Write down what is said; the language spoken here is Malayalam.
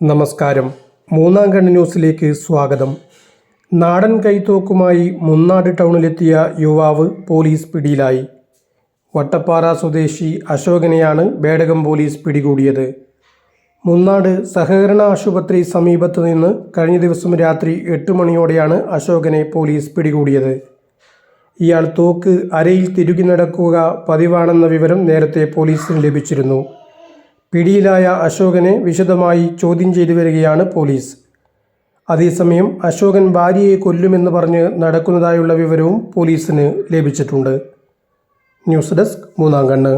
നമസ്കാരം. മൂന്നാം കണ്ണ് ന്യൂസിലേക്ക് സ്വാഗതം. നാടൻ കൈത്തോക്കുമായി മുന്നാട് ടൗണിലെത്തിയ യുവാവ് പോലീസ് പിടിയിലായി. വട്ടപ്പാറ സ്വദേശി അശോകനെയാണ് ബേഡകം പോലീസ് പിടികൂടിയത്. മുന്നാട് സഹകരണ ആശുപത്രി സമീപത്തു നിന്ന് കഴിഞ്ഞ ദിവസം രാത്രി 8 മണിയോടെയാണ് അശോകനെ പോലീസ് പിടികൂടിയത്. ഇയാൾ തോക്ക് അരയിൽ തിരുകി നടക്കുക പതിവാണെന്ന വിവരം നേരത്തെ പോലീസിന് ലഭിച്ചിരുന്നു. പിടിയിലായ അശോകനെ വിശദമായി ചോദ്യം ചെയ്തു വരികയാണ് പോലീസ്. അതേസമയം അശോകൻ ഭാര്യയെ കൊല്ലുമെന്ന് പറഞ്ഞ് നടക്കുന്നതായുള്ള വിവരവും പോലീസിന് ലഭിച്ചിട്ടുണ്ട്. ന്യൂസ് ഡെസ്ക് മൂന്നാം കണ്ണ്.